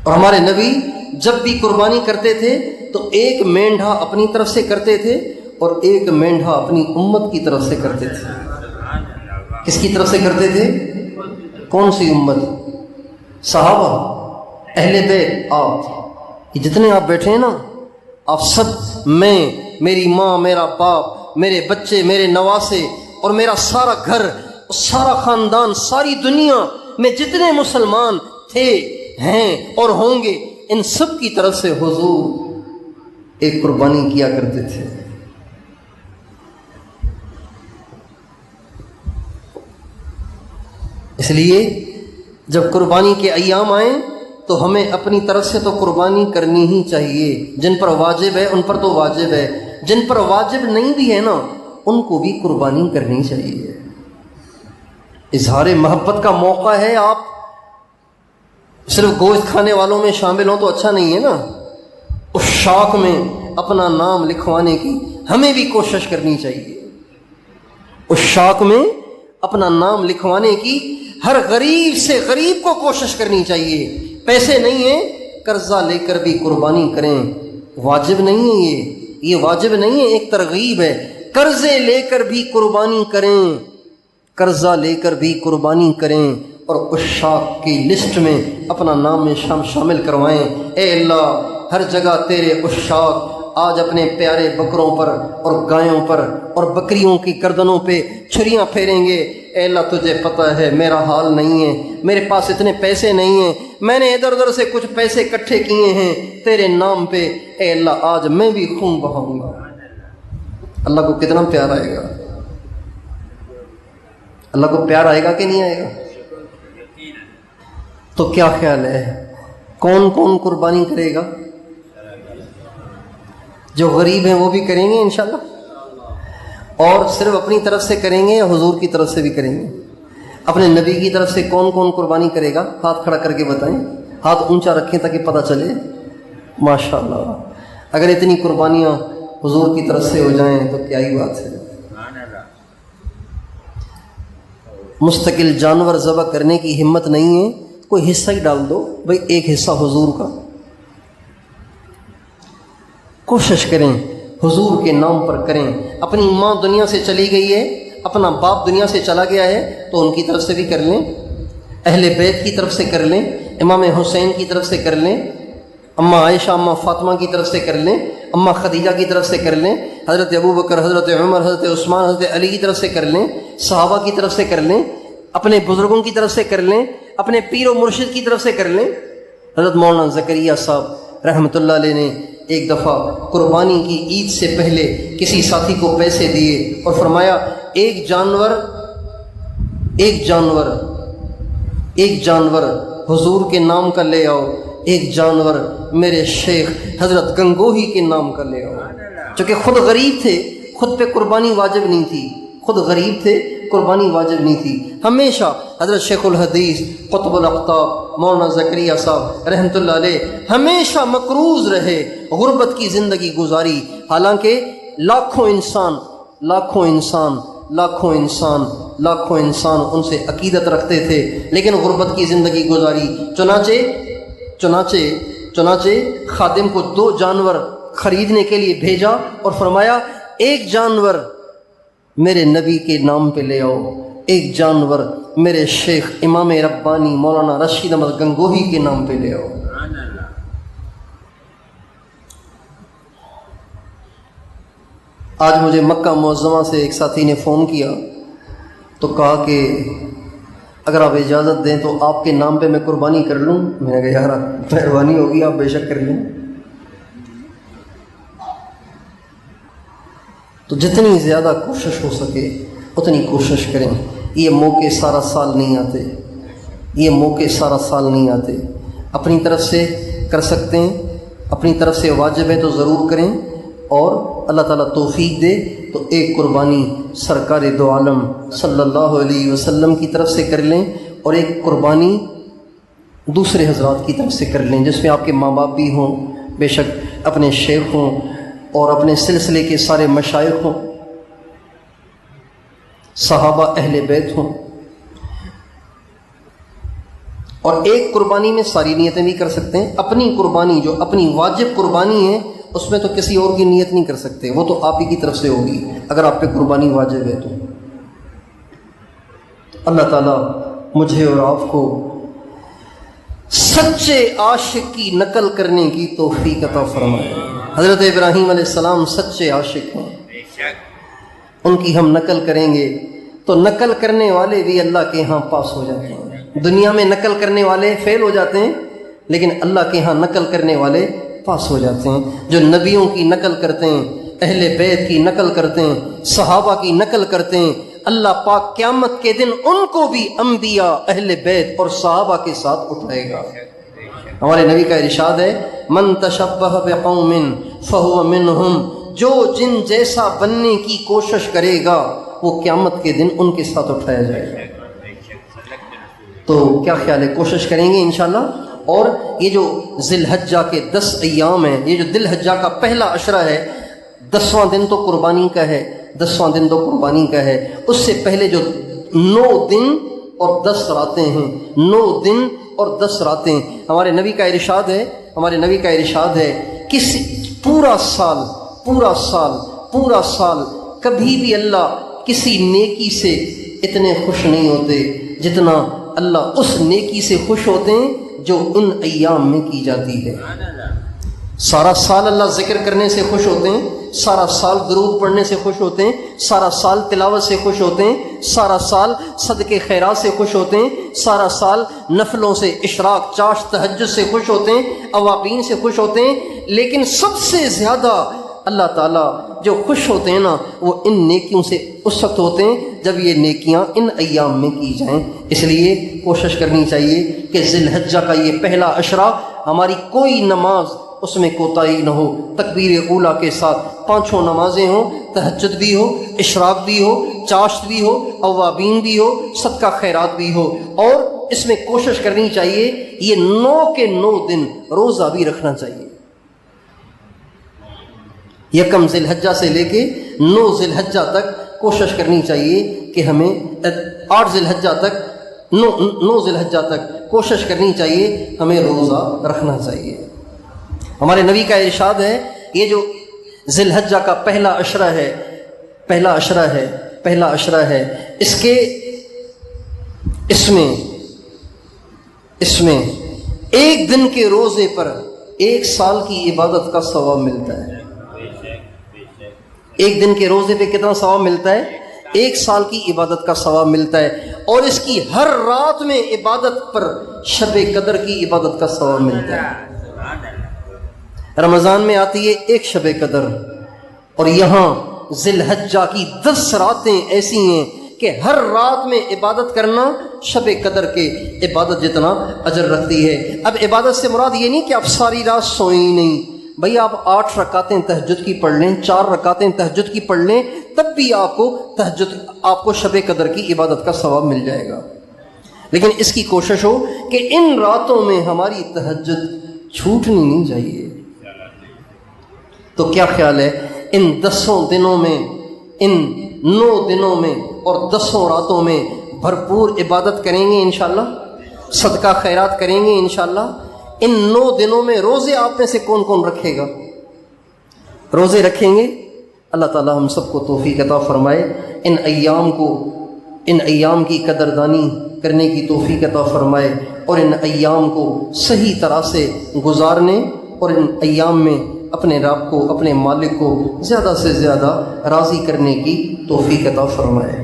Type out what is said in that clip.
اور ہمارے نبی جب بھی قربانی کرتے تھے تو ایک مینڈھا اپنی طرف سے کرتے تھے اور ایک مینڈھا اپنی امت کی طرف سے کرتے تھے۔ کس کی طرف سے کرتے تھے؟ کون سی امت؟ صحابہ، اہل بیت، آپ یہ جتنے آپ بیٹھے ہیں نا، آپ سب، میں، میری ماں، میرا باپ، میرے بچے، میرے نواسے اور میرا سارا گھر، سارا خاندان، ساری دنیا میں جتنے مسلمان تھے، ہیں اور ہوں گے، ان سب کی طرف سے حضور ایک قربانی کیا کرتے تھے۔ اس لیے جب قربانی کے ایام آئیں تو ہمیں اپنی طرف سے تو قربانی کرنی ہی چاہیے۔ جن پر واجب ہے ان پر تو واجب ہے، جن پر واجب نہیں بھی ہے نا ان کو بھی قربانی کرنی چاہیے۔ اظہار محبت کا موقع ہے، آپ صرف گوشت کھانے والوں میں شامل ہوں تو اچھا نہیں ہے نا، اس شوق میں اپنا نام لکھوانے کی ہمیں بھی کوشش کرنی چاہیے۔ اس شوق میں اپنا نام لکھوانے کی ہر غریب سے غریب کو کوشش کرنی چاہیے۔ پیسے نہیں ہیں، قرضہ لے کر بھی قربانی کریں، واجب نہیں ہے، یہ واجب نہیں ہے، ایک ترغیب ہے۔ قرضے لے کر بھی قربانی کریں، قرضہ لے کر بھی قربانی کریں اور اس شوق کی لسٹ میں اپنا نام شامل کروائیں۔ اے اللہ، ہر جگہ تیرے عشاق آج اپنے پیارے بکروں پر اور گایوں پر اور بکریوں کی گردنوں پہ چھریاں پھیریں گے۔ اے اللہ، تجھے پتہ ہے میرا حال نہیں ہے، میرے پاس اتنے پیسے نہیں ہیں، میں نے ادھر ادھر سے کچھ پیسے اکٹھے کیے ہیں تیرے نام پہ، اے اللہ آج میں بھی خون بہاؤں گا۔ اللہ کو کتنا پیار آئے گا؟ اللہ کو پیار آئے گا کہ نہیں آئے گا؟ تو کیا خیال ہے، کون کون قربانی کرے گا؟ جو غریب ہیں وہ بھی کریں گے انشاءاللہ؟ اور صرف اپنی طرف سے کریں گے یا حضور کی طرف سے بھی کریں گے؟ اپنے نبی کی طرف سے کون کون قربانی کرے گا؟ ہاتھ کھڑا کر کے بتائیں، ہاتھ اونچا رکھیں تاکہ پتہ چلے۔ ماشاءاللہ، اگر اتنی قربانیاں حضور کی طرف سے ہو جائیں تو کیا ہی بات ہے۔ مستقل جانور ذبح کرنے کی ہمت نہیں ہے، کوئی حصہ ہی ڈال دو بھئی، ایک حصہ حضور کا۔ کوشش کریں حضور کے نام پر کریں۔ اپنی ماں دنیا سے چلی گئی ہے، اپنا باپ دنیا سے چلا گیا ہے تو ان کی طرف سے بھی کر لیں، اہل بیت کی طرف سے کر لیں، امام حسین کی طرف سے کر لیں، اماں عائشہ، اماں فاطمہ کی طرف سے کر لیں، اماں خدیجہ کی طرف سے کر لیں، حضرت ابوبکر، حضرت عمر، حضرت عثمان، حضرت علی کی طرف سے کر لیں، صحابہ کی طرف سے کر لیں، اپنے بزرگوں کی طرف سے کر لیں، اپنے پیر و مرشد کی طرف سے کر لیں۔ حضرت مولانا زکریا صاحب رحمۃ اللہ علیہ نے ایک دفعہ قربانی کی عید سے پہلے کسی ساتھی کو پیسے دیے اور فرمایا ایک جانور حضور کے نام کا لے آؤ، ایک جانور میرے شیخ حضرت گنگوہی کے نام کا لے آؤ۔ چونکہ خود غریب تھے، خود پہ قربانی واجب نہیں تھی، خود غریب تھے، قربانی واجب نہیں تھی۔ ہمیشہ حضرت شیخ الحدیث قطب الاقطاب مولانا زکریا صاحب رحمۃ اللہ علیہ ہمیشہ مقروض رہے، غربت کی زندگی گزاری، حالانکہ لاکھوں انسان ان سے عقیدت رکھتے تھے، لیکن غربت کی زندگی گزاری۔ چنانچہ خادم کو 2 جانور خریدنے کے لیے بھیجا اور فرمایا ایک جانور میرے نبی کے نام پہ لے آؤ، ایک جانور میرے شیخ امام ربانی مولانا رشید احمد گنگوہی کے نام پہ لے آؤ۔ آج مجھے مکہ معظمہ سے ایک ساتھی نے فون کیا تو کہا کہ اگر آپ اجازت دیں تو آپ کے نام پہ میں قربانی کر لوں۔ میں نے کہا یار مہربانی ہوگی، آپ بے شک کر لیں۔ تو جتنی زیادہ کوشش ہو سکے اتنی کوشش کریں۔ یہ موقع سارا سال نہیں آتے، اپنی طرف سے کر سکتے ہیں، اپنی طرف سے واجب ہے تو ضرور کریں، اور اللہ تعالیٰ توفیق دے تو ایک قربانی سرکار دو عالم صلی اللہ علیہ وسلم کی طرف سے کر لیں، اور ایک قربانی دوسرے حضرات کی طرف سے کر لیں جس میں آپ کے ماں باپ بھی ہوں، بے شک اپنے شیخ ہوں اور اپنے سلسلے کے سارے مشائخ ہوں، صحابہ اہل بیت ہوں، اور ایک قربانی میں ساری نیتیں بھی کر سکتے ہیں. اپنی قربانی جو اپنی واجب قربانی ہے اس میں تو کسی اور کی نیت نہیں کر سکتے، وہ تو آپ ہی کی طرف سے ہوگی اگر آپ پہ قربانی واجب ہے تو. اللہ تعالیٰ مجھے اور آپ کو سچے عاشق کی نقل کرنے کی توفیق عطا فرمائے. حضرت ابراہیم علیہ السلام سچے عاشق ہیں، ان کی ہم نقل کریں گے تو نقل کرنے والے بھی اللہ کے ہاں پاس ہو جاتے ہیں. دنیا میں نقل کرنے والے فیل ہو جاتے ہیں، لیکن اللہ کے ہاں نقل کرنے والے پاس ہو جاتے ہیں. جو نبیوں کی نقل کرتے ہیں، اہل بیت کی نقل کرتے ہیں، صحابہ کی نقل کرتے ہیں، اللہ پاک قیامت کے دن ان کو بھی انبیاء، اہل بیت اور صحابہ کے ساتھ اٹھائے گا. ہمارے نبی کا ارشاد ہے، من تشبہ بقوم فہو منہم، جو جن جیسا بننے کی کوشش کرے گا وہ قیامت کے دن ان کے ساتھ اٹھایا جائے گا. تو کیا خیال ہے، کوشش کریں گے انشاءاللہ. اور یہ جو ذی الحجہ کے 10 ایام ہیں، یہ جو ذی الحجہ کا پہلا عشرہ ہے، 10واں دن تو قربانی کا ہے، 10واں دن تو قربانی کا ہے. اس سے پہلے جو 9 دن اور 10 راتیں ہیں، 9 دن اور 10 راتیں. ہمارے نبی کا ارشاد ہے، ہمارے نبی کا ارشاد ہے، کسی پورا سال کبھی بھی اللہ کسی نیکی سے اتنے خوش نہیں ہوتے جتنا اللہ اس نیکی سے خوش ہوتے ہیں جو ان ایام میں کی جاتی ہے. سارا سال اللہ ذکر کرنے سے خوش ہوتے ہیں، سارا سال درود پڑھنے سے خوش ہوتے ہیں، سارا سال تلاوت سے خوش ہوتے ہیں، سارا سال صدقے خیرات سے خوش ہوتے ہیں، سارا سال نفلوں سے، اشراق، چاشت، تہجد سے خوش ہوتے ہیں، اوابین سے خوش ہوتے ہیں. لیکن سب سے زیادہ اللہ تعالیٰ جو خوش ہوتے ہیں نا، وہ ان نیکیوں سے اس وقت ہوتے ہیں جب یہ نیکیاں ان ایام میں کی جائیں. اس لیے کوشش کرنی چاہیے کہ ذی الحجہ کا یہ پہلا عشرہ ہماری کوئی نماز اس میں کوتاہی نہ ہو. تکبیر اولیٰ کے ساتھ 5 نمازیں ہوں، تہجد بھی ہو، اشراق بھی ہو، چاشت بھی ہو، اوابین بھی ہو، صدقہ خیرات بھی ہو. اور اس میں کوشش کرنی چاہیے یہ 9 کے 9 دن روزہ بھی رکھنا چاہیے. یکم ذی الحجہ سے لے کے 9 ذی الحجہ تک کوشش کرنی چاہیے کہ ہمیں 8 ذی الحجہ تک 9 ذی الحجہ تک کوشش کرنی چاہیے ہمیں روزہ رکھنا چاہیے. ہمارے نبی کا ارشاد ہے، یہ جو ذی الحجہ کا پہلا عشرہ ہے اس میں ایک دن کے روزے پر 1 سال کی عبادت کا ثواب ملتا ہے. ایک دن کے روزے پہ کتنا ثواب ملتا ہے؟ 1 سال کی عبادت کا ثواب ملتا ہے. اور اس کی ہر رات میں عبادت پر شب قدر کی عبادت کا ثواب ملتا ہے. رمضان میں آتی ہے ایک شب قدر، اور یہاں ذی الحجہ کی 10 راتیں ایسی ہیں کہ ہر رات میں عبادت کرنا شب قدر کے عبادت جتنا اجر رکھتی ہے. اب عبادت سے مراد یہ نہیں کہ آپ ساری رات سوئیں ہی نہیں. بھئی آپ 8 رکعتیں تہجد کی پڑھ لیں، 4 رکعتیں تہجد کی پڑھ لیں، تب بھی آپ کو شب قدر کی عبادت کا ثواب مل جائے گا. لیکن اس کی کوشش ہو کہ ان راتوں میں ہماری تہجد چھوٹنی نہیں چاہیے. تو کیا خیال ہے، ان 10 دنوں میں، ان 9 دنوں میں اور 10 راتوں میں بھرپور عبادت کریں گے انشاءاللہ، صدقہ خیرات کریں گے انشاءاللہ. ان 9 دنوں میں روزے آپ میں سے کون کون رکھے گا؟ روزے رکھیں گے؟ اللہ تعالی ہم سب کو توفیق عطا فرمائے. ان ایام کی قدردانی کرنے کی توفیق عطا فرمائے، اور ان ایام کو صحیح طرح سے گزارنے اور ان ایام میں اپنے رب کو، اپنے مالک کو زیادہ سے زیادہ راضی کرنے کی توفیق عطا فرمائے.